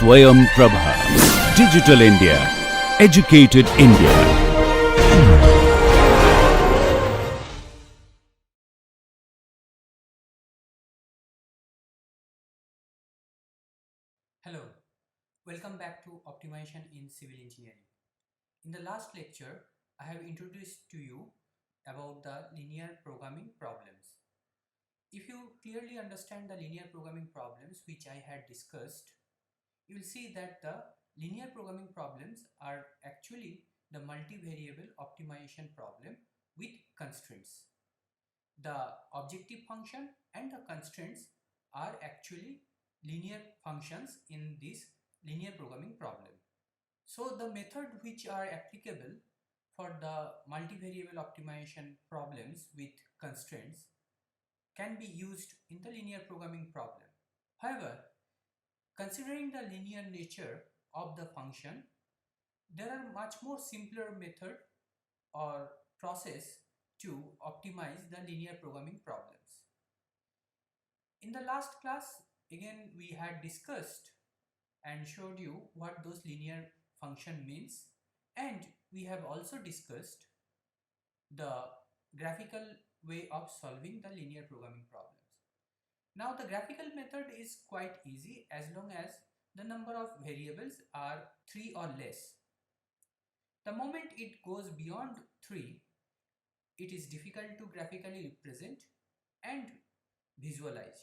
Swayam Prabha. Digital India. Educated India. Hello, welcome back to Optimization in Civil Engineering. In the last lecture, I have introduced to you about the linear programming problems. If you clearly understand the linear programming problems which I had discussed, you will see that the linear programming problems are actually the multivariable optimization problem with constraints. The objective function and the constraints are actually linear functions in this linear programming problem. So the method which are applicable for the multivariable optimization problems with constraints can be used in the linear programming problem. However, considering the linear nature of the function, there are much more simpler method or process to optimize the linear programming problems. In the last class, again, we had discussed and showed you what those linear function means, and we have also discussed the graphical way of solving the linear programming problems. Now the graphical method is quite easy as long as the number of variables are 3 or less. The moment it goes beyond 3, it is difficult to graphically represent and visualize.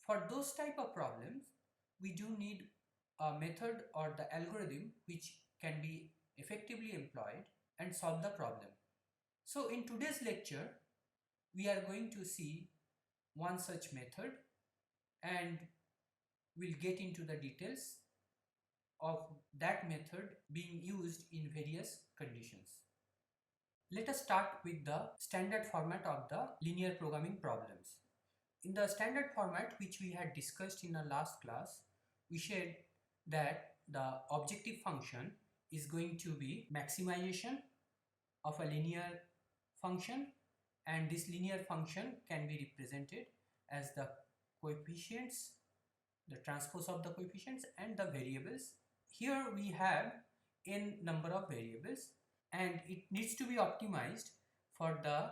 For those type of problems, we do need a method or the algorithm which can be effectively employed and solve the problem. So in today's lecture, we are going to see one such method and we'll get into the details of that method being used in various conditions. Let us start with the standard format of the linear programming problems. In the standard format which we had discussed in our last class, we said that the objective function is going to be maximization of a linear function, and this linear function can be represented as the coefficients, the transpose of the coefficients and the variables. Here we have n number of variables and it needs to be optimized for the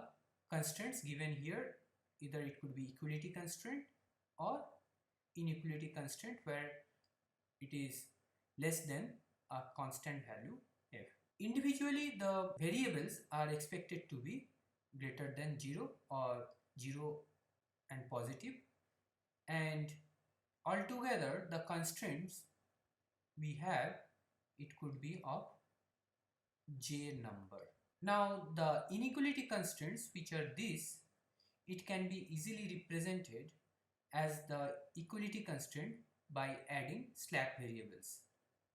constraints given here. Either it could be equality constraint or inequality constraint where it is less than a constant value f. Individually, the variables are expected to be greater than 0 or 0 and positive, and altogether the constraints we have, it could be of j number. Now the inequality constraints, which are these, it can be easily represented as the equality constraint by adding slack variables.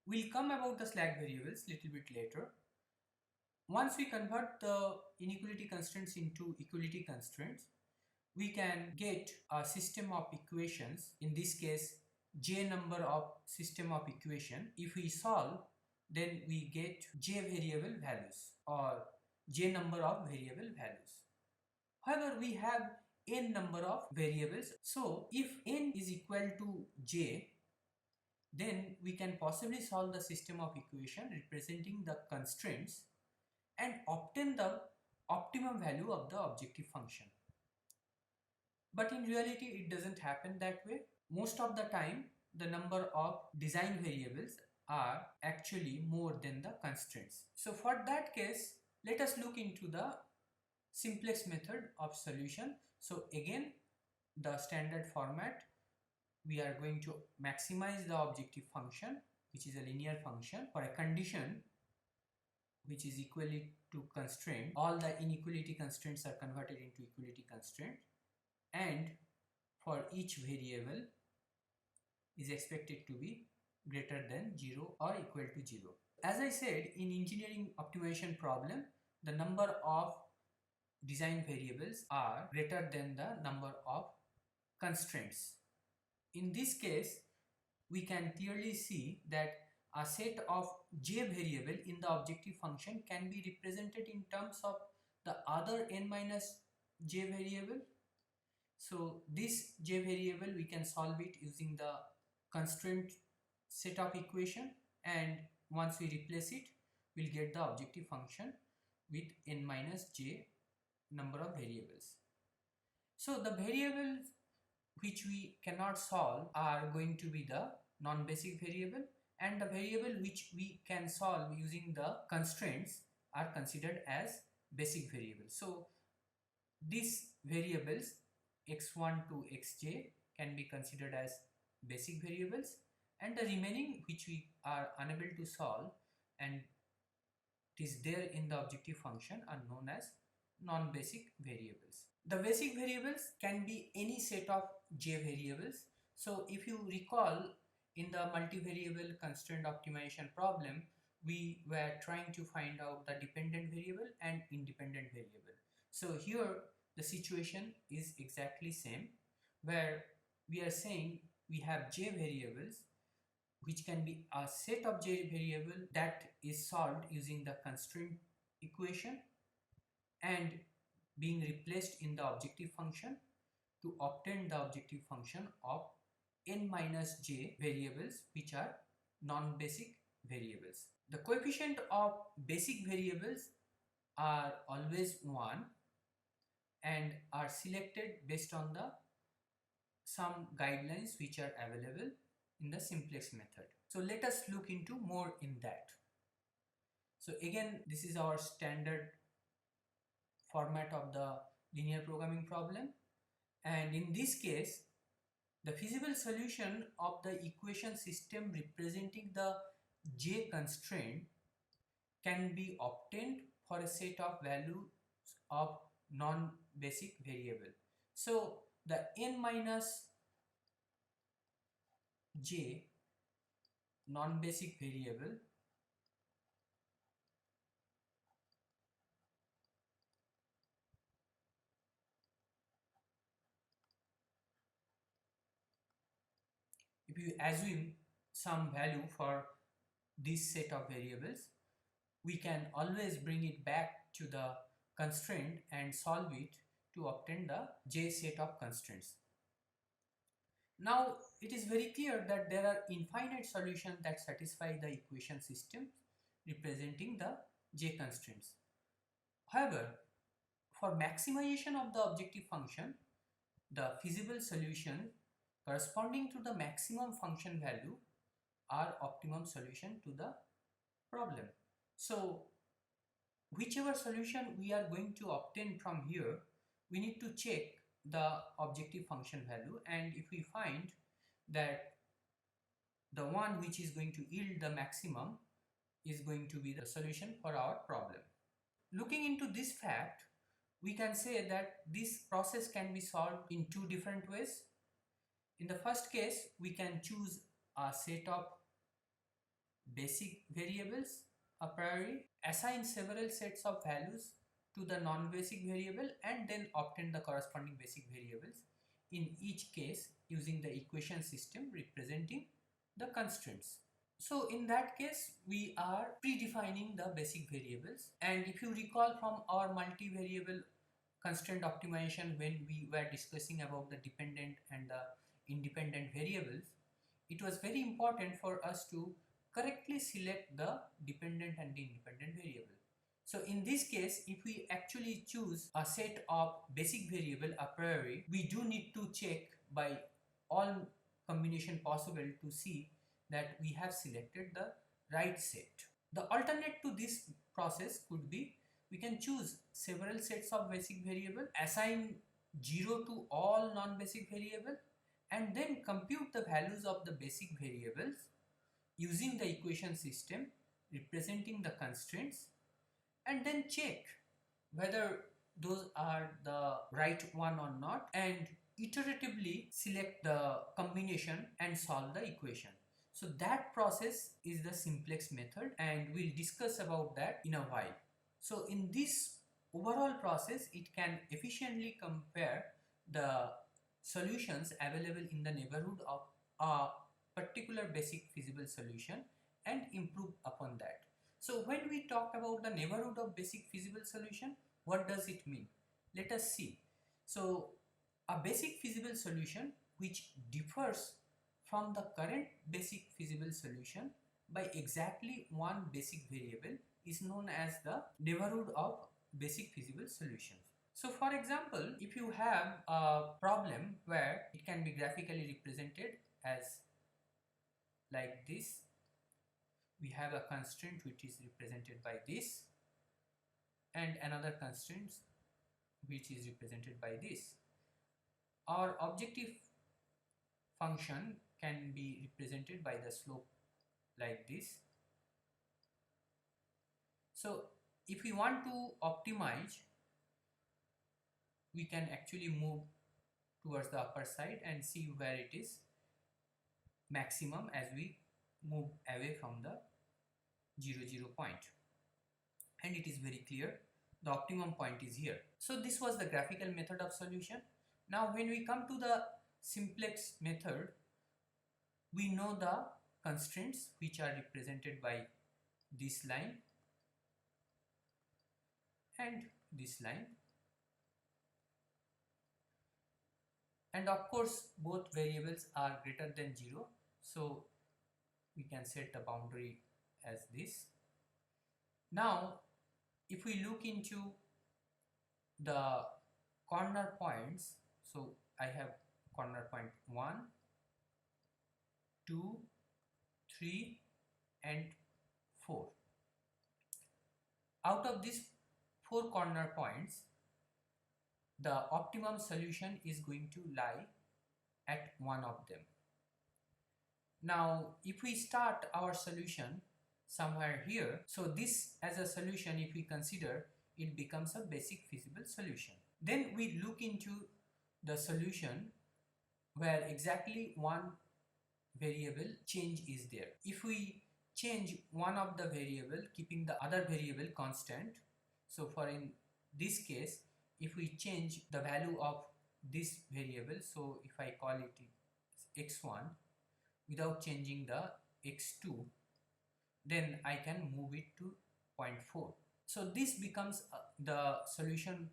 We'll come about the slack variables little bit later. Once we convert the inequality constraints into equality constraints, we can get a system of equations, in this case j number of system of equation. If we solve, then we get j variable values or j number of variable values. However, we have n number of variables, so if n is equal to j, then we can possibly solve the system of equation representing the constraints and obtain the optimum value of the objective function. But in reality, it doesn't happen that way. Most of the time, the number of design variables are actually more than the constraints. So for that case, let us look into the simplest method of solution. So again, the standard format, we are going to maximize the objective function, which is a linear function, for a condition which is equally to constraint. All the inequality constraints are converted into equality constraint, and for each variable is expected to be greater than 0 or equal to 0. As I said, in engineering optimization problem, the number of design variables are greater than the number of constraints. In this case, we can clearly see that a set of j variable in the objective function can be represented in terms of the other n minus j variable. So this j variable, we can solve it using the constraint set of equation, and once we replace it, we'll get the objective function with n minus j number of variables. So the variables which we cannot solve are going to be the non-basic variable, and the variable which we can solve using the constraints are considered as basic variables. So these variables x1 to xj can be considered as basic variables, and the remaining which we are unable to solve and it is there in the objective function are known as non-basic variables. The basic variables can be any set of j variables. So if you recall, in the multivariable constraint optimization problem, we were trying to find out the dependent variable and independent variable. So here the situation is exactly same, where we are saying we have j variables which can be a set of j variable that is solved using the constraint equation and being replaced in the objective function to obtain the objective function of n minus j variables which are non-basic variables. The coefficient of basic variables are always 1 and are selected based on the some guidelines which are available in the simplex method. So let us look into more in that. So again, this is our standard format of the linear programming problem, and in this case the feasible solution of the equation system representing the j constraint can be obtained for a set of values of non-basic variable. So the n minus j non-basic variable if you assume some value for this set of variables, we can always bring it back to the constraint and solve it to obtain the j set of constraints. Now it is very clear that there are infinite solutions that satisfy the equation system representing the j constraints. However, for maximization of the objective function, the feasible solution corresponding to the maximum function value are optimum solution to the problem. So whichever solution we are going to obtain from here, we need to check the objective function value, and if we find that the one which is going to yield the maximum is going to be the solution for our problem. Looking into this fact, we can say that this process can be solved in two different ways. In the first case, we can choose a set of basic variables a priori, assign several sets of values to the non-basic variable, and then obtain the corresponding basic variables in each case using the equation system representing the constraints. So in that case, we are predefining the basic variables, and if you recall from our multivariable constraint optimization, when we were discussing about the dependent and the independent variables, it was very important for us to correctly select the dependent and the independent variable. So in this case, if we actually choose a set of basic variable a priori, we do need to check by all combination possible to see that we have selected the right set. The alternate to this process could be, we can choose several sets of basic variable, assign 0 to all non-basic variable, and then compute the values of the basic variables using the equation system representing the constraints, and then check whether those are the right one or not, and iteratively select the combination and solve the equation. So that process is the simplex method, and we'll discuss about that in a while. So in this overall process, it can efficiently compare the solutions available in the neighborhood of a particular basic feasible solution and improve upon that. So when we talk about the neighborhood of basic feasible solution, what does it mean? Let us see. So a basic feasible solution which differs from the current basic feasible solution by exactly one basic variable is known as the neighborhood of basic feasible solutions. So for example, if you have a problem where it can be graphically represented as like this, we have a constraint which is represented by this and another constraint which is represented by this. Our objective function can be represented by the slope like this. So if we want to optimize, we can actually move towards the upper side and see where it is maximum as we move away from the 0 point, and it is very clear the optimum point is here. So this was the graphical method of solution. Now when we come to the simplex method, we know the constraints which are represented by this line and this line, and of course both variables are greater than 0, so we can set the boundary as this. Now if we look into the corner points, so I have corner point 1, 2, 3 and 4. Out of these 4 corner points, the optimum solution is going to lie at one of them. Now if we start our solution somewhere here, so this as a solution, if we consider, it becomes a basic feasible solution. Then we look into the solution where exactly one variable change is there. If we change one of the variable keeping the other variable constant, so for in this case, if we change the value of this variable, so if I call it x1 without changing the x2, then I can move it to 0.4. So this becomes the solution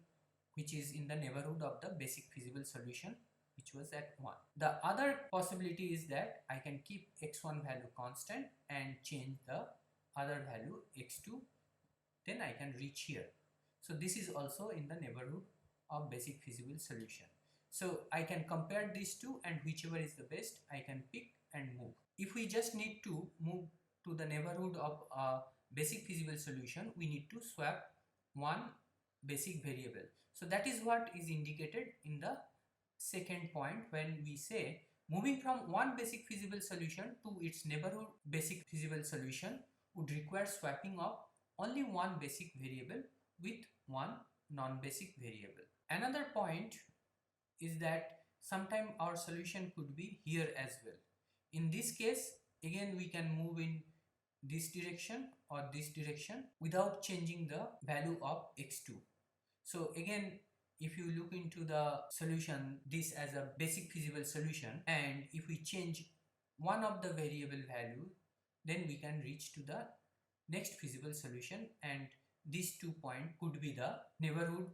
which is in the neighborhood of the basic feasible solution, which was at 1. The other possibility is that I can keep x1 value constant and change the other value x2, then I can reach here. So this is also in the neighborhood of basic feasible solution. So I can compare these two, and whichever is the best I can pick and move. If we just need to move to the neighborhood of a basic feasible solution, we need to swap one basic variable. So that is what is indicated in the second point when we say moving from one basic feasible solution to its neighborhood basic feasible solution would require swapping of only one basic variable with one non-basic variable. Another point is that sometimes our solution could be here as well. In this case, again we can move in this direction or this direction without changing the value of x2. So again, if you look into the solution, this as a basic feasible solution, and if we change one of the variable value, then we can reach to the next feasible solution, and these 2 points could be the neighborhood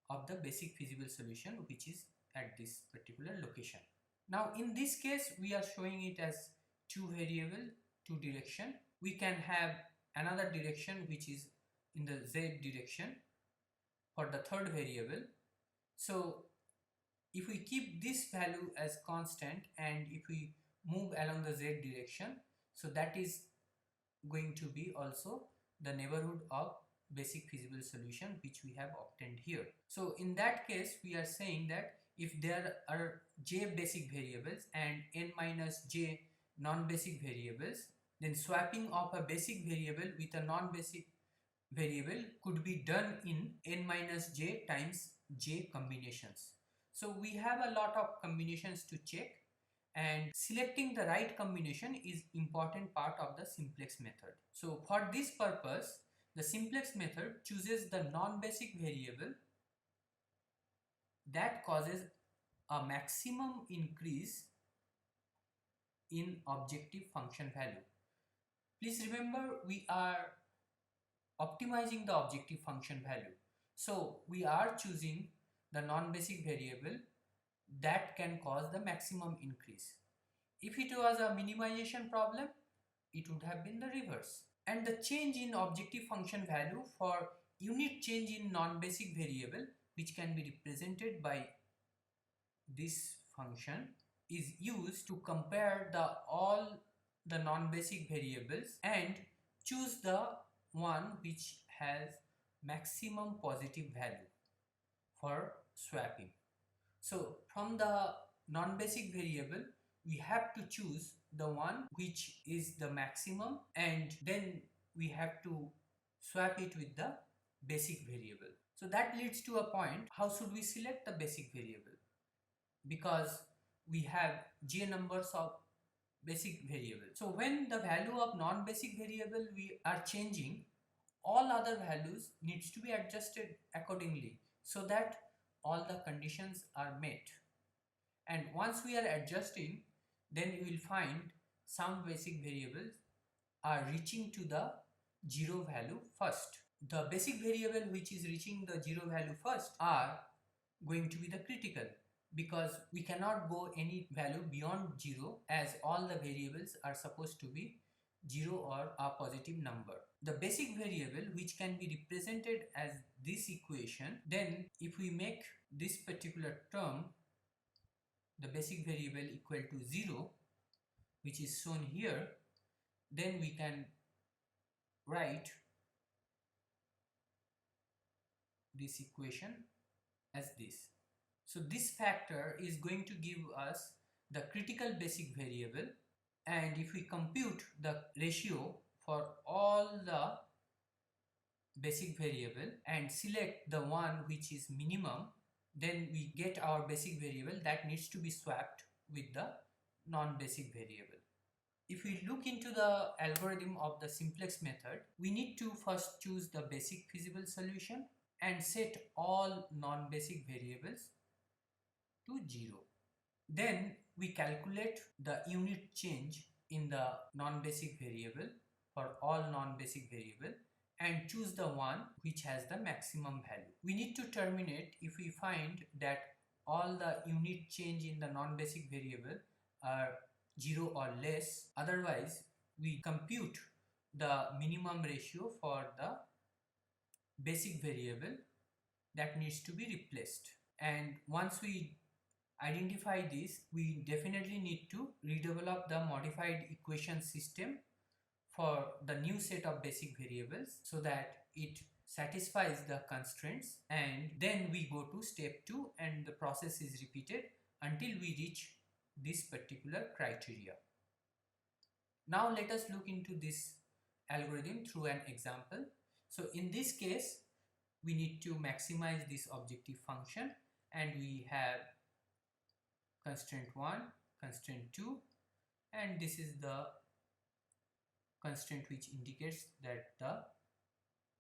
of the basic feasible solution, which is at this particular location. Now in this case, we are showing it as 2 variable, 2 direction. We can have another direction which is in the z direction for the third variable. So if we keep this value as constant and if we move along the z direction, so that is going to be also the neighborhood of basic feasible solution which we have obtained here. So in that case, we are saying that if there are j basic variables and n minus j non-basic variables, then swapping of a basic variable with a non-basic variable could be done in n minus j times j combinations. So we have a lot of combinations to check, and selecting the right combination is important part of the simplex method. So for this purpose, the simplex method chooses the non-basic variable that causes a maximum increase in objective function value. Please remember, we are optimizing the objective function value. So we are choosing the non-basic variable that can cause the maximum increase. If it was a minimization problem, it would have been the reverse. And the change in objective function value for unit change in non-basic variable, which can be represented by this function, is used to compare all the non-basic variables and choose the one which has maximum positive value for swapping. So from the non-basic variable, we have to choose the one which is the maximum, and then we have to swap it with the basic variable. So that leads to a point, how should we select the basic variable? Because we have j numbers of basic variables. So when the value of non-basic variable we are changing, all other values needs to be adjusted accordingly so that all the conditions are met. And once we are adjusting, then we will find some basic variables are reaching to the zero value first. The basic variable which is reaching the zero value first are going to be the critical, because we cannot go any value beyond 0, as all the variables are supposed to be 0 or a positive number. The basic variable which can be represented as this equation, then if we make this particular term, the basic variable equal to 0, which is shown here, then we can write this equation as this. So this factor is going to give us the critical basic variable, and if we compute the ratio for all the basic variable and select the one which is minimum, then we get our basic variable that needs to be swapped with the non-basic variable. If we look into the algorithm of the simplex method, we need to first choose the basic feasible solution and set all non-basic variables to 0. Then we calculate the unit change in the non-basic variable for all non-basic variable and choose the one which has the maximum value. We need to terminate if we find that all the unit change in the non-basic variable are 0 or less. Otherwise, we compute the minimum ratio for the basic variable that needs to be replaced. And once we identify this, we definitely need to redevelop the modified equation system for the new set of basic variables so that it satisfies the constraints, and then we go to step 2 and the process is repeated until we reach this particular criteria. Now let us look into this algorithm through an example. So in this case, we need to maximize this objective function, and we have constraint 1, constraint 2, and this is the constraint which indicates that the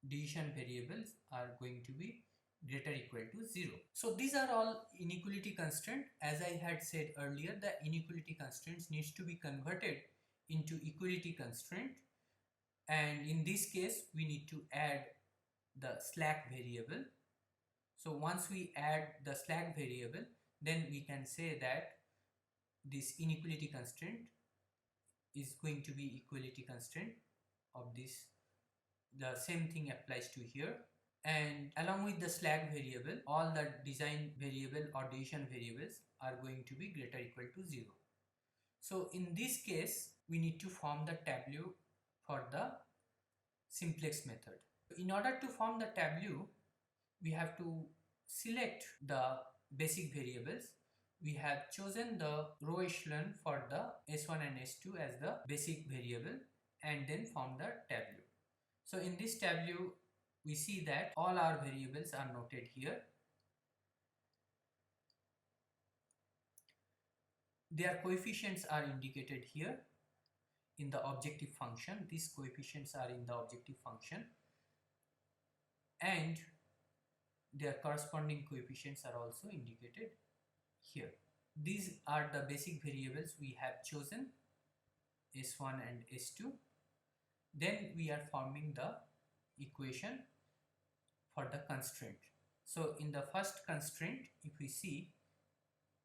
decision variables are going to be greater or equal to 0. So these are all inequality constraint. As I had said earlier, the inequality constraints needs to be converted into equality constraint, and in this case we need to add the slack variable. So once we add the slack variable, then we can say that this inequality constraint is going to be equality constraint of this. The same thing applies to here, and along with the slack variable, all the design variable or decision variables are going to be greater or equal to 0. So in this case, we need to form the tableau for the simplex method. In order to form the tableau, we have to select the basic variables. We have chosen the row echelon for the S1 and S2 as the basic variable, and then form the tableau. So in this tableau, we see that all our variables are noted here. Their coefficients are indicated here in the objective function. These coefficients are in the objective function, and their corresponding coefficients are also indicated here. These are the basic variables we have chosen, S1 and S2. Then we are forming the equation for the constraint. So in the first constraint, if we see,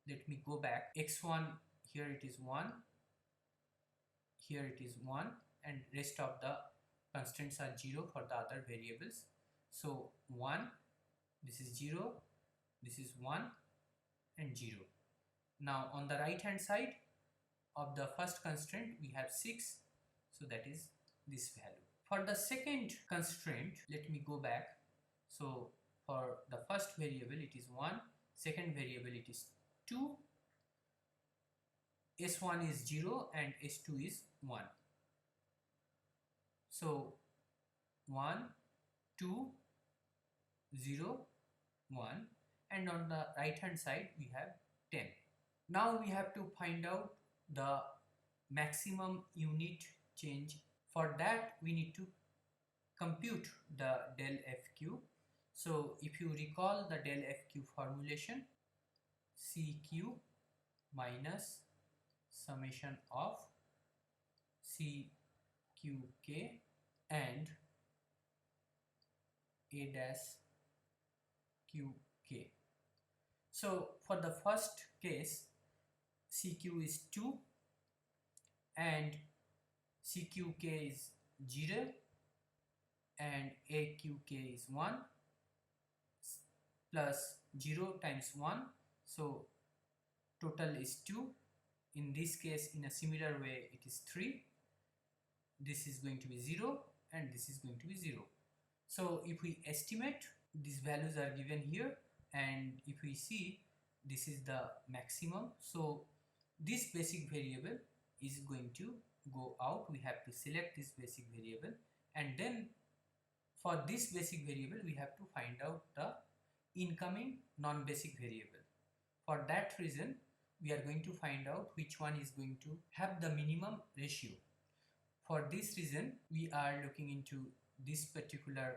let me go back, x1 here it is 1, here it is 1, and rest of the constants are 0 for the other variables. So 1, this is 0, this is 1 and 0. Now on the right hand side of the first constraint we have 6, so that is this value. For the second constraint, let me go back. So for the first variable it is 1, second variable it is 2, S1 is 0 and S2 is 1. So 1, 2, 0, 1, and on the right hand side we have 10. Now we have to find out the maximum unit change. For that we need to compute the del FQ. So if you recall the del FQ formulation, CQ minus summation of CQK and A dash QK. So for the first case, CQ is 2 and CQK is 0 and AQK is 1 plus 0 times 1, so total is 2. In this case, in a similar way, it is 3. This is going to be 0 and this is going to be 0. So if we estimate, these values are given here, and if we see, this is the maximum. So this basic variable is going to go out. We have to select this basic variable, and then for this basic variable we have to find out the incoming non-basic variable. For that reason we are going to find out which one is going to have the minimum ratio. For this reason we are looking into this particular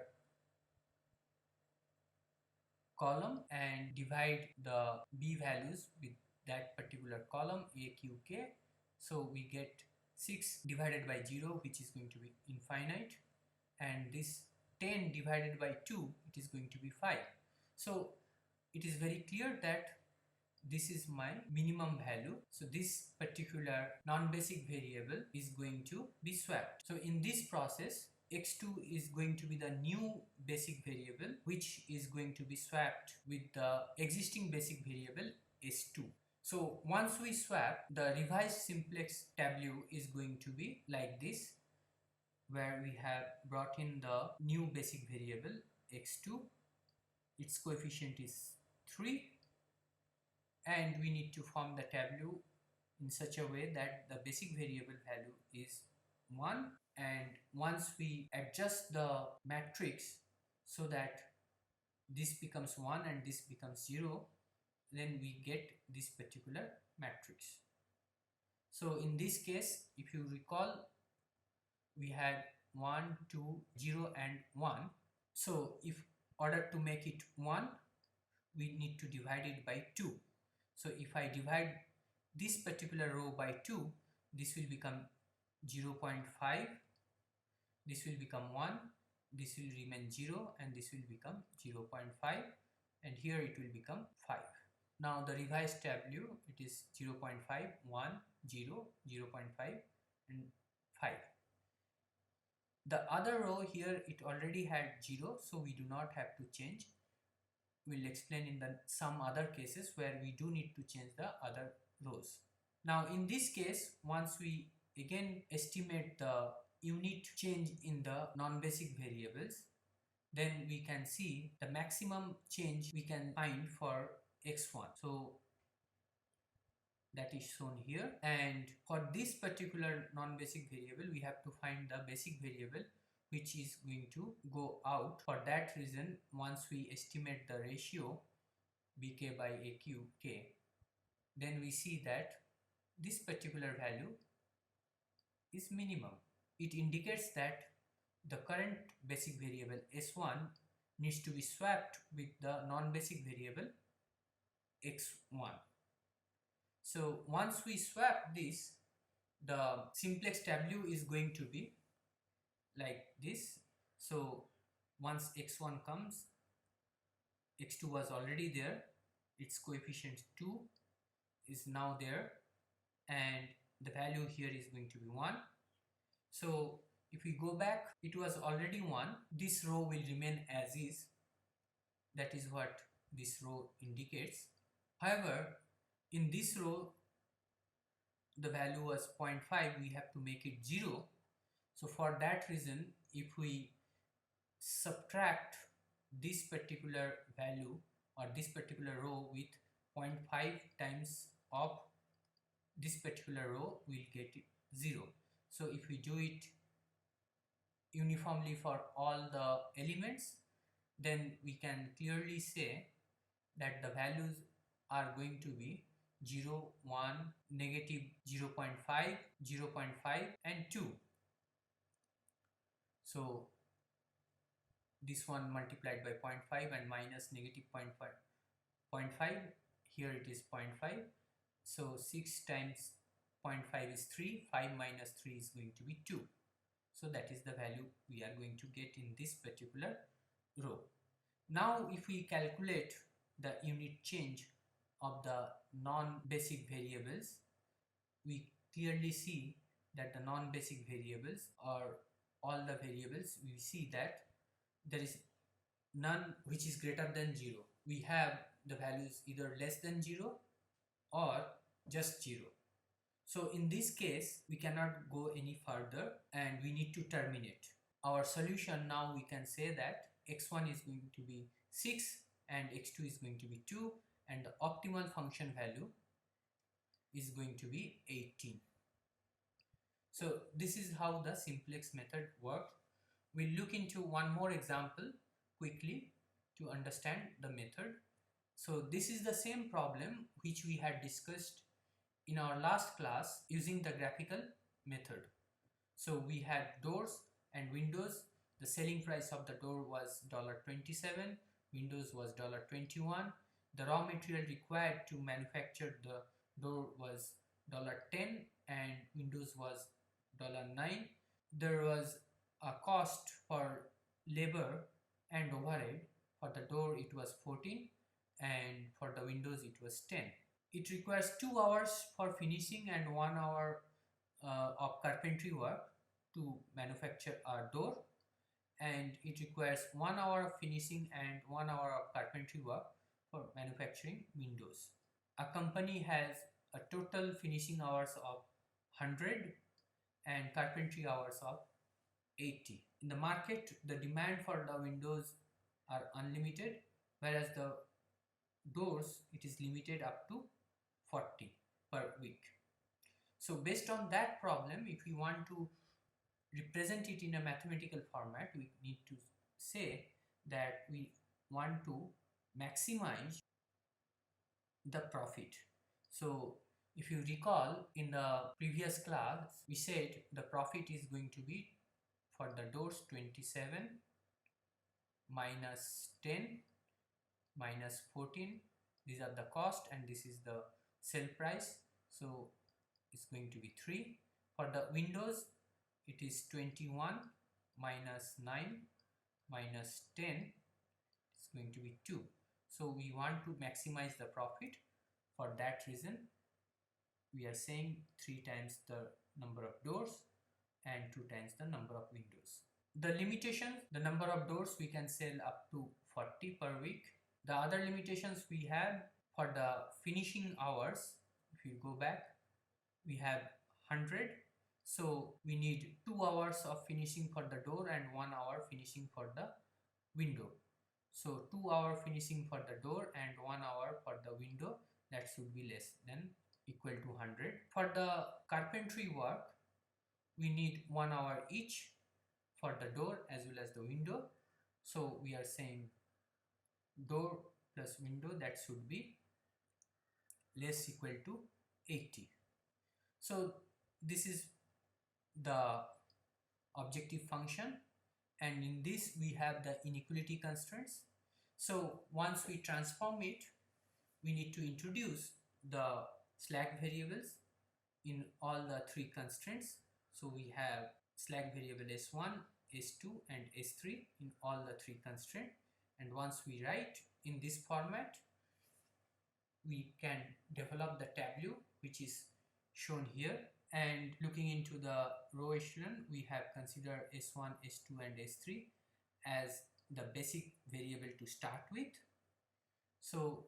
column and divide the b values with that particular column AQK. So we get 6 divided by 0, which is going to be infinite, and this 10 divided by 2, it is going to be 5. So it is very clear that this is my minimum value. So this particular non-basic variable is going to be swapped. So in this process, x2 is going to be the new basic variable, which is going to be swapped with the existing basic variable s2. So once we swap, the revised simplex tableau is going to be like this, where we have brought in the new basic variable x2, its coefficient is 3, and we need to form the tableau in such a way that the basic variable value is 1, and once we adjust the matrix so that this becomes 1 and this becomes 0, then we get this particular matrix. So in this case, if you recall, we had 1, 2, 0 and 1. So if order to make it 1, we need to divide it by 2. So if I divide this particular row by 2, this will become 0.5, this will become 1, this will remain 0, and this will become 0.5, and here it will become 5. Now the revised tableau, it is 0.5, 1, 0, 0.5 and 5. The other row here, it already had 0, so we do not have to change. We'll explain in some other cases where we do need to change the other rows. Now in this case, once we again estimate the unit change in the non-basic variables, then we can see the maximum change we can find for x1. So that is shown here, and for this particular non-basic variable we have to find the basic variable which is going to go out. For that reason, once we estimate the ratio bk by aqk, then we see that this particular value is minimum. It indicates that the current basic variable s1 needs to be swapped with the non-basic variable x1. So once we swap this, the simplex tableau is going to be like this. So once x1 comes, x2 was already there, its coefficient 2 is now there, and the value here is going to be 1. So if we go back, it was already 1. This row will remain as is. That is what this row indicates. However, in this row the value was 0.5, we have to make it 0. So for that reason, if we subtract this particular value or this particular row with 0.5 times of this particular row, we'll get it 0. So if we do it uniformly for all the elements, then we can clearly say that the values are going to be 0, 1, negative 0.5, 0.5 and 2. So this one multiplied by 0.5 and minus negative 0.5, here it is 0.5. So 6 times 0.5 is 3, 5 minus 3 is going to be 2. So that is the value we are going to get in this particular row. Now if we calculate the unit change of the non-basic variables, we clearly see that the non-basic variables or all the variables, we see that there is none which is greater than 0. We have the values either less than 0 or just 0. So in this case, we cannot go any further and we need to terminate. Our solution now, we can say that x1 is going to be 6 and x2 is going to be 2 and the optimal function value is going to be 18. So this is how the simplex method works. We'll look into one more example quickly to understand the method. So this is the same problem which we had discussed in our last class using the graphical method. So we had doors and windows. The selling price of the door was $27, windows was $21. The raw material required to manufacture the door was $10 and windows was $9. There was a cost for labor and overhead. For the door it was 14 and for the windows it was 10. It requires 2 hours for finishing and 1 hour of carpentry work to manufacture a door, and it requires 1 hour of finishing and 1 hour of carpentry work for manufacturing windows. A company has a total finishing hours of 100 and carpentry hours of 80. In the market, the demand for the windows are unlimited, whereas the doors, it is limited up to 40 per week. So based on that problem, if we want to represent it in a mathematical format, we need to say that we want to maximize the profit. So if you recall, in the previous class we said the profit is going to be for the doors 27 minus 10 minus 14. These are the cost and this is the sell price, so it's going to be 3. For the windows it is 21 minus 9 minus 10, it's going to be 2. So we want to maximize the profit. For that reason we are saying 3 times the number of doors and 2 times the number of windows. The limitations, the number of doors we can sell up to 40 per week. The other limitations we have for the finishing hours, if you go back, we have 100. So we need 2 hours of finishing for the door and 1 hour finishing for the window. So 2 hour finishing for the door and 1 hour for the window, that should be less than equal to 100. For the carpentry work, we need 1 hour each for the door as well as the window. So we are saying door plus window, that should be less equal to 80. So this is the objective function, and in this we have the inequality constraints. So once we transform it, we need to introduce the slack variables in all the 3 constraints. So we have slack variable S1, S2 and S3 in all the 3 constraints, and once we write in this format, we can develop the tableau which is shown here, And looking into the row echelon, we have considered S1, S2 and S3 as the basic variable to start with. So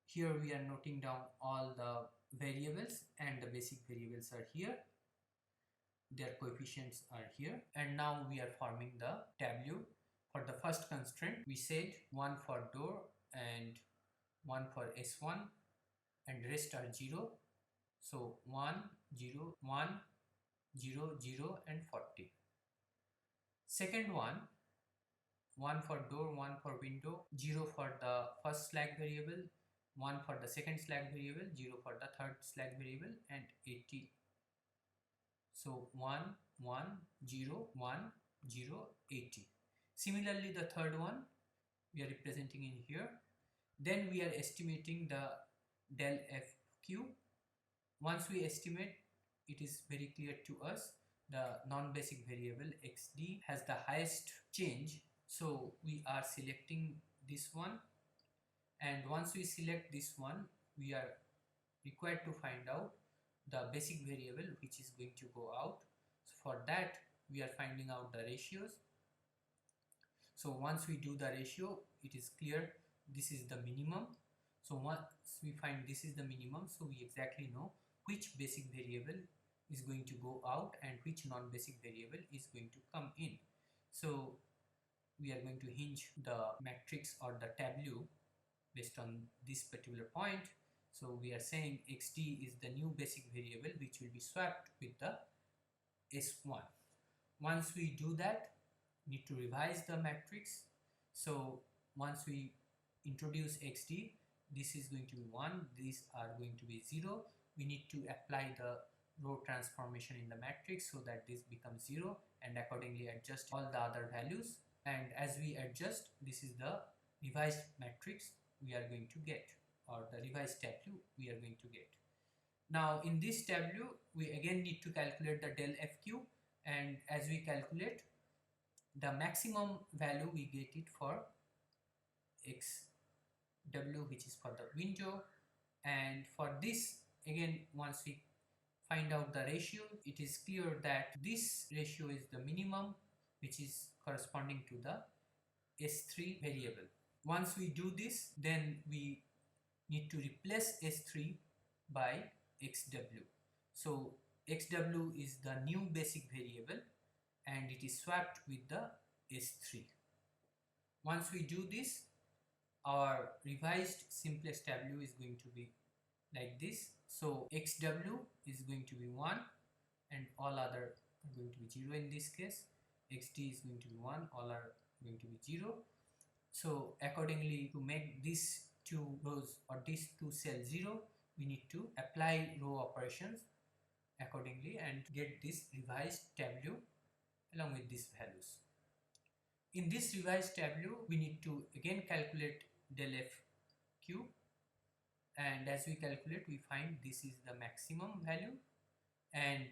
here we are noting down all the variables, and the basic variables are here, their coefficients are here, and now we are forming the tableau. For the first constraint, we said 1 for door and 1 for S1, and rest are 0. So 1, 0, 1, 0, 0 and 40. Second one, 1 for door, 1 for window, 0 for the first slack variable, 1 for the second slack variable, 0 for the third slack variable, and 80. So 1, 1, 0, 1, 0, 80. Similarly, the third one we are representing in here. Then we are estimating the del FQ. Once we estimate, it is very clear to us the non-basic variable xd has the highest change. So we are selecting this one, and once we select this one, we are required to find out the basic variable which is going to go out. So for that, we are finding out the ratios. So once we do the ratio, it is clear this is the minimum. So once we find this is the minimum, so we exactly know which basic variable is going to go out and which non-basic variable is going to come in. So we are going to hinge the matrix or the tableau based on this particular point. So we are saying xd is the new basic variable which will be swapped with the S1. Once we do that, need to revise the matrix. So once we introduce xd, this is going to be 1, these are going to be 0. We need to apply the row transformation in the matrix so that this becomes 0, and accordingly adjust all the other values. And as we adjust, this is the revised matrix we are going to get, or the revised tableau we are going to get. Now in this tableau, we again need to calculate the del FQ, and as we calculate, the maximum value we get it for xw, which is for the window. And for this, again, once we find out the ratio, it is clear that this ratio is the minimum, which is corresponding to the S3 variable. Once we do this, then we need to replace S3 by xw. So xw is the new basic variable and it is swapped with the S3. Once we do this, our revised simplest tableau is going to be like this. So xw is going to be 1 and all other are going to be 0 in this case. xd is going to be 1, all are going to be 0. So accordingly, to make these two rows or these two cells 0, we need to apply row operations accordingly and get this revised tableau along with these values. In this revised tableau, we need to again calculate del FQ, and as we calculate, we find this is the maximum value, and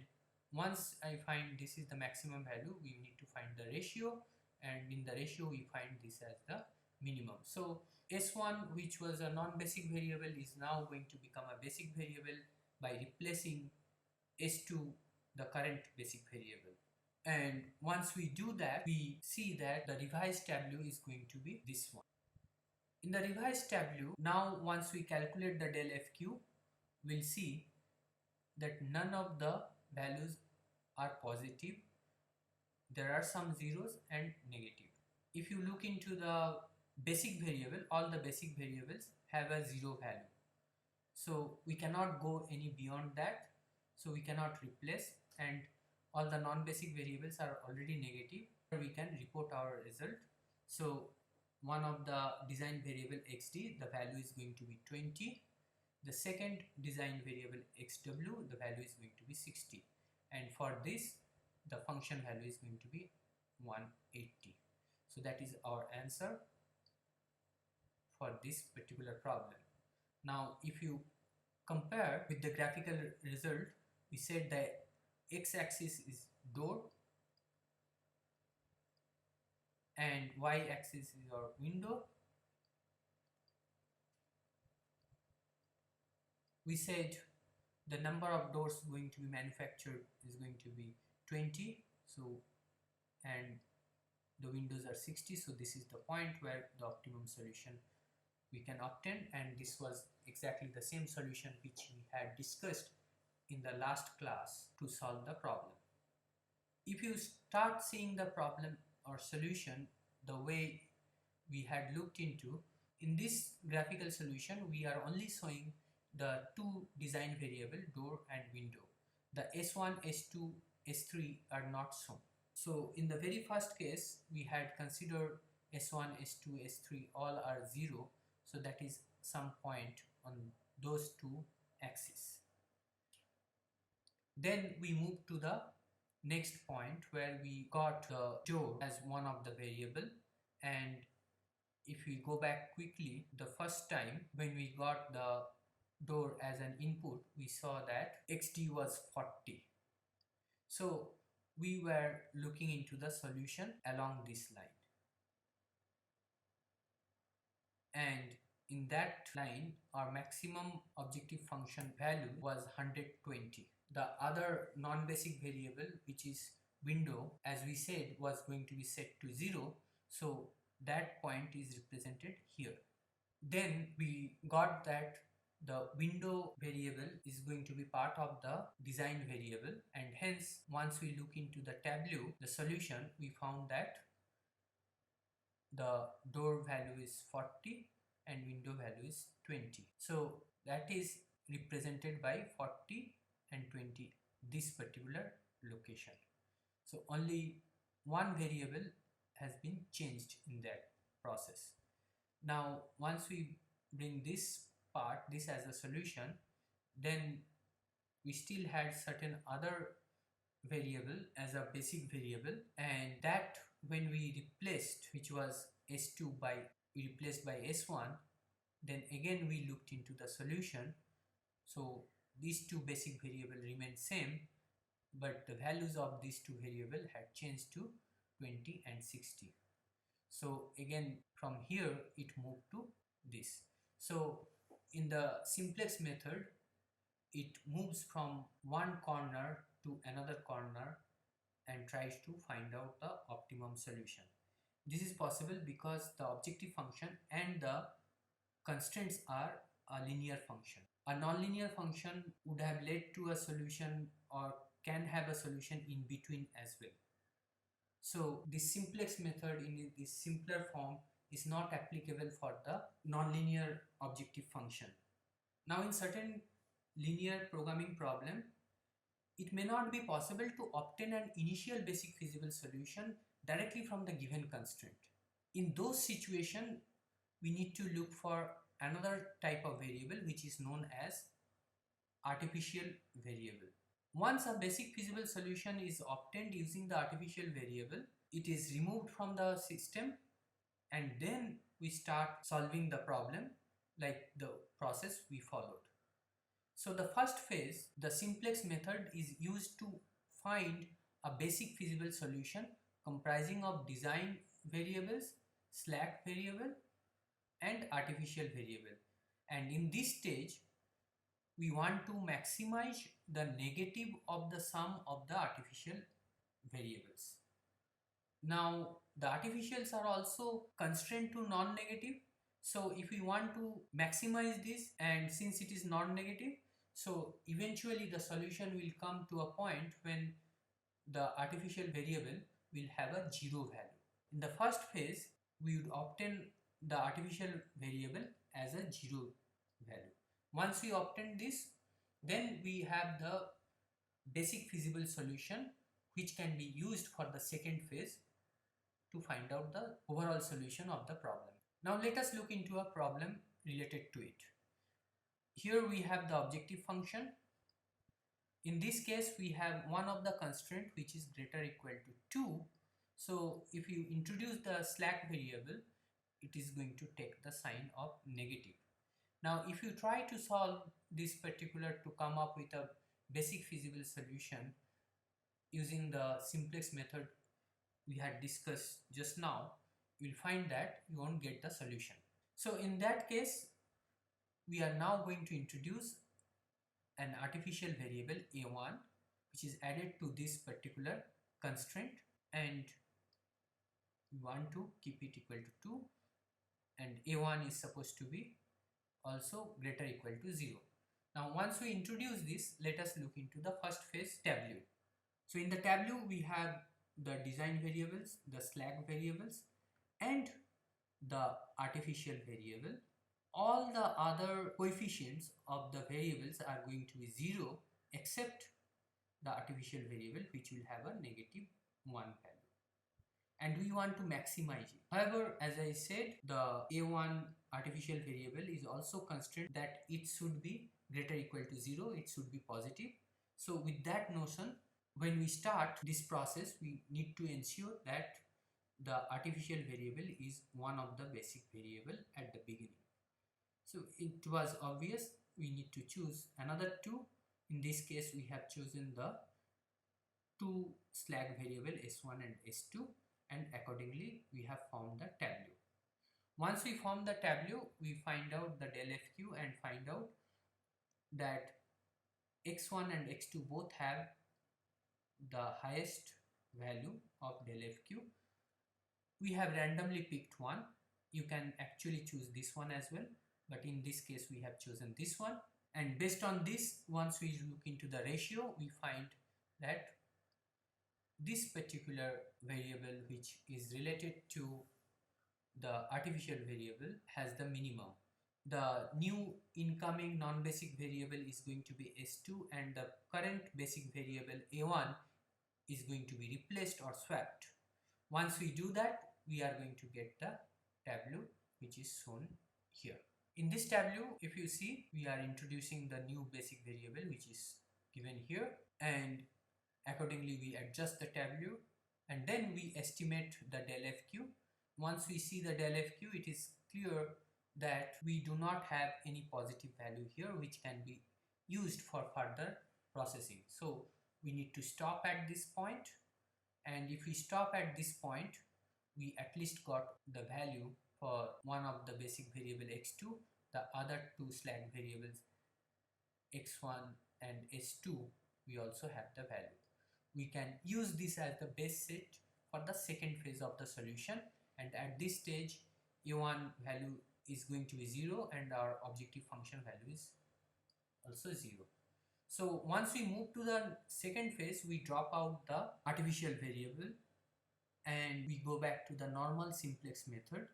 once I find this is the maximum value, we need to find the ratio, and in the ratio we find this as the minimum. So S1, which was a non-basic variable, is now going to become a basic variable by replacing S2, the current basic variable. And once we do that, we see that the revised tableau is going to be this one. In the revised tableau, now once we calculate the del FQ, we'll see that none of the values are positive. There are some zeros and negative. If you look into the basic variable, all the basic variables have a 0 value. So we cannot go any beyond that. So we cannot replace, and all the non-basic variables are already negative. We can report our result. So one of the design variable xd, the value is going to be 20. The second design variable xw, the value is going to be 60. And for this, the function value is going to be 180. So that is our answer for this particular problem. Now if you compare with the graphical result, we said that x-axis is door and y-axis is our window. We said the number of doors going to be manufactured is going to be 20, so, and the windows are 60, so this is the point where the optimum solution we can obtain, and this was exactly the same solution which we had discussed in the last class to solve the problem. If you start seeing the problem or solution the way we had looked into, in this graphical solution we are only showing the two design variable, door and window. The S1, S2, S3 are not shown. So in the very first case we had considered S1, S2, S3 all are 0, so that is some point on those two axes. Then we move to the next point where we got the door as one of the variable, and if we go back quickly, the first time when we got the door as an input, we saw that XD was 40. So we were looking into the solution along this line, and in that line our maximum objective function value was 120. The other non-basic variable, which is window, as we said, was going to be set to 0, so that point is represented here. Then we got that the window variable is going to be part of the design variable, and hence once we look into the tableau, the solution, we found that the door value is 40 and window value is 20. So that is represented by 40 and 20, this particular location. So only one variable has been changed in that process. Now once we bring this part, this as a solution, then we still had certain other variable as a basic variable, and that when we replaced, which was S2 by, we replaced by S1, then again we looked into the solution. So these two basic variables remain same, but the values of these two variables had changed to 20 and 60. So again from here it moved to this. So in the simplex method, it moves from one corner to another corner and tries to find out the optimum solution. This is possible because the objective function and the constraints are a linear function. A nonlinear function would have led to a solution or can have a solution in between as well. So this simplex method in this simpler form is not applicable for the nonlinear objective function. Now in certain linear programming problem, it may not be possible to obtain an initial basic feasible solution directly from the given constraint. In those situations, we need to look for another type of variable which is known as artificial variable. Once a basic feasible solution is obtained using the artificial variable, it is removed from the system, and then we start solving the problem like the process we followed. So the first phase, the simplex method, is used to find a basic feasible solution comprising of design variables, slack variable and artificial variable. And in this stage, we want to maximize the negative of the sum of the artificial variables. Now the artificials are also constrained to non-negative. So if we want to maximize this, and since it is non-negative, so eventually the solution will come to a point when the artificial variable will have a 0 value. In the first phase, we would obtain the artificial variable as a 0 value. Once we obtain this, then we have the basic feasible solution which can be used for the second phase to find out the overall solution of the problem. Now let us look into a problem related to it. Here we have the objective function. In this case, we have one of the constraint which is greater or equal to 2. So if you introduce the slack variable, it is going to take the sign of negative. Now if you try to solve this particular to come up with a basic feasible solution using the simplex method we had discussed just now, you will find that you won't get the solution. So in that case, we are now going to introduce an artificial variable a1 which is added to this particular constraint, and we want to keep it equal to 2, and a1 is supposed to be also greater equal to 0. Now once we introduce this, let us look into the first phase tableau. So in the tableau we have the design variables, the slack variables, and the artificial variable. All the other coefficients of the variables are going to be 0 except the artificial variable, which will have a negative 1 value, and we want to maximize it. However, as I said, the a1 artificial variable is also constrained that it should be greater equal to 0, it should be positive. So with that notion, when we start this process, we need to ensure that the artificial variable is one of the basic variable at the beginning. So it was obvious we need to choose another two. In this case, we have chosen the two slack variable s1 and s2, and accordingly we have formed the tableau. Once we form the tableau, we find out the del fq and find out that x1 and x2 both have the highest value of del fq. We have randomly picked one. You can actually choose this one as well, but in this case we have chosen this one, and based on this, once we look into the ratio, we find that this particular variable, which is related to the artificial variable, has the minimum. The new incoming non-basic variable is going to be s2, and the current basic variable a1 is going to be replaced or swapped. Once we do that, we are going to get the tableau which is shown here. In this tableau, if you see, we are introducing the new basic variable which is given here, and accordingly we adjust the tableau, and then we estimate the del fq. Once we see the del fq, it is clear that we do not have any positive value here which can be used for further processing. So we need to stop at this point, and if we stop at this point, we at least got the value for one of the basic variable x2, the other two slack variables x1 and s2, we also have the value. We can use this as the base set for the second phase of the solution, and at this stage a1 value is going to be 0 and our objective function value is also 0. So once we move to the second phase, we drop out the artificial variable and we go back to the normal simplex method.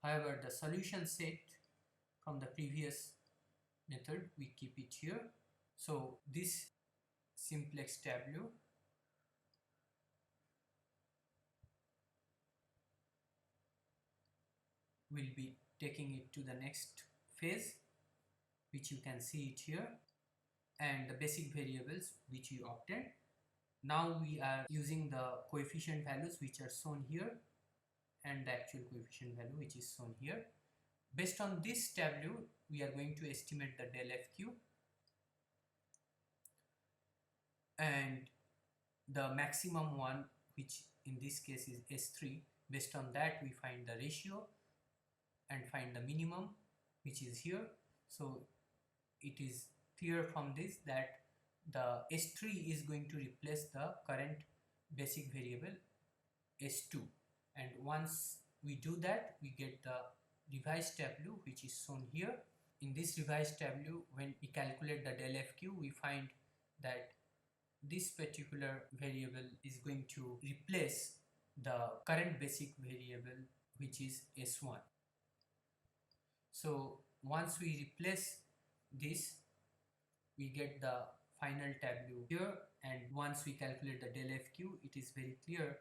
However, the solution set from the previous method, we keep it here. So this simplex tableau will be taking it to the next phase, which you can see it here, and the basic variables which we obtained. Now we are using the coefficient values which are shown here and the actual coefficient value which is shown here. Based on this tableau, we are going to estimate the del fq, and the maximum one, which in this case is s3. Based on that, we find the ratio and find the minimum, which is here. So it is clear from this that the s3 is going to replace the current basic variable s2, and once we do that, we get the revised tableau which is shown here. In this revised tableau, when we calculate the del fq, we find that this particular variable is going to replace the current basic variable which is s1. So once we replace this, we get the final tableau here, and once we calculate the del fq, it is very clear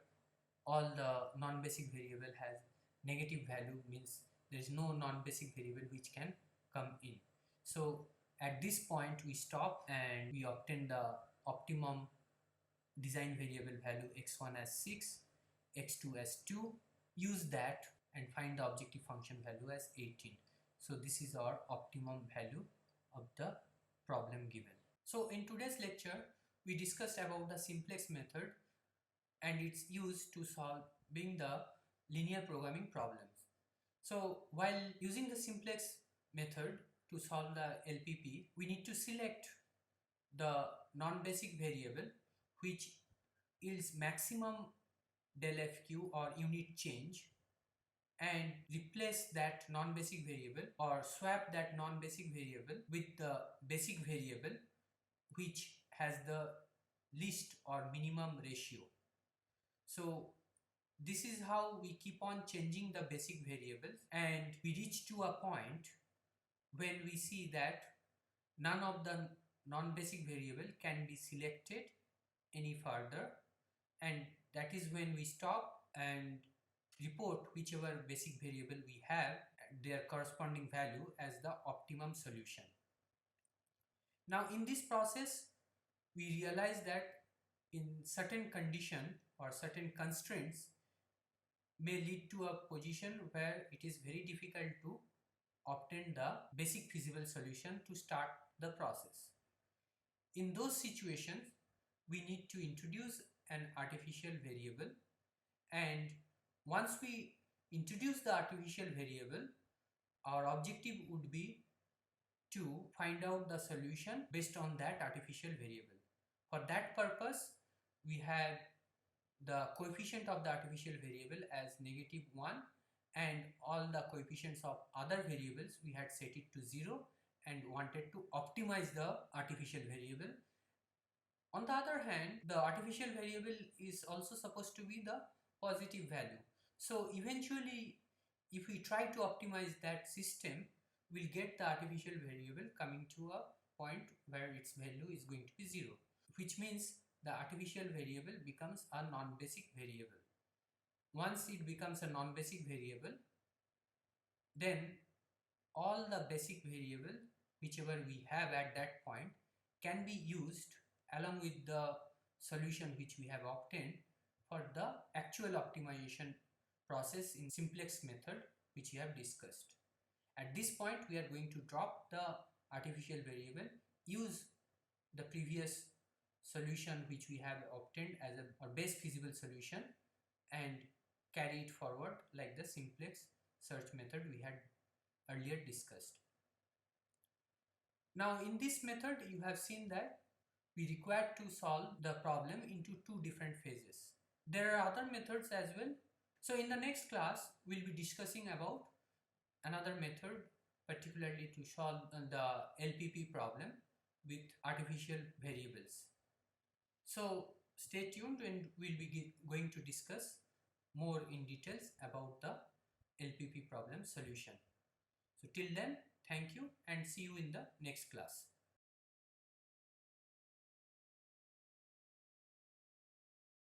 all the non-basic variable has negative value, means there is no non-basic variable which can come in. So at this point we stop and we obtain the optimum design variable value x1 as 6, x2 as 2, use that and find the objective function value as 18. So this is our optimum value of the problem given. So in today's lecture, we discussed about the simplex method and its use to solving the linear programming problems. So while using the simplex method to solve the LPP, we need to select the non-basic variable which yields maximum del fq or unit change, and replace that non-basic variable or swap that non-basic variable with the basic variable which has the least or minimum ratio. So this is how we keep on changing the basic variables, and we reach to a point when we see that none of the non-basic variable can be selected any further, and that is when we stop and report whichever basic variable we have their corresponding value as the optimum solution. Now in this process we realize that in certain condition or certain constraints may lead to a position where it is very difficult to obtain the basic feasible solution to start the process. In those situations we need to introduce an artificial variable, and once we introduce the artificial variable, our objective would be to find out the solution based on that artificial variable. For that purpose, we have the coefficient of the artificial variable as -1, and all the coefficients of other variables we had set it to 0 and wanted to optimize the artificial variable. On the other hand, the artificial variable is also supposed to be the positive value. So eventually, if we try to optimize that system, we'll get the artificial variable coming to a point where its value is going to be 0, which means the artificial variable becomes a non-basic variable. Once it becomes a non-basic variable, then all the basic variable whichever we have at that point can be used along with the solution which we have obtained for the actual optimization process in simplex method which we have discussed. At this point we are going to drop the artificial variable, use the previous solution which we have obtained as a best feasible solution, and carry it forward like the simplex search method we had earlier discussed. Now in this method you have seen that we require to solve the problem into two different phases. There are other methods as well. So in the next class we'll be discussing about another method, particularly to solve the LPP problem with artificial variables. So stay tuned and we'll be going to discuss more in details about the LPP problem solution. So till then, thank you and see you in the next class.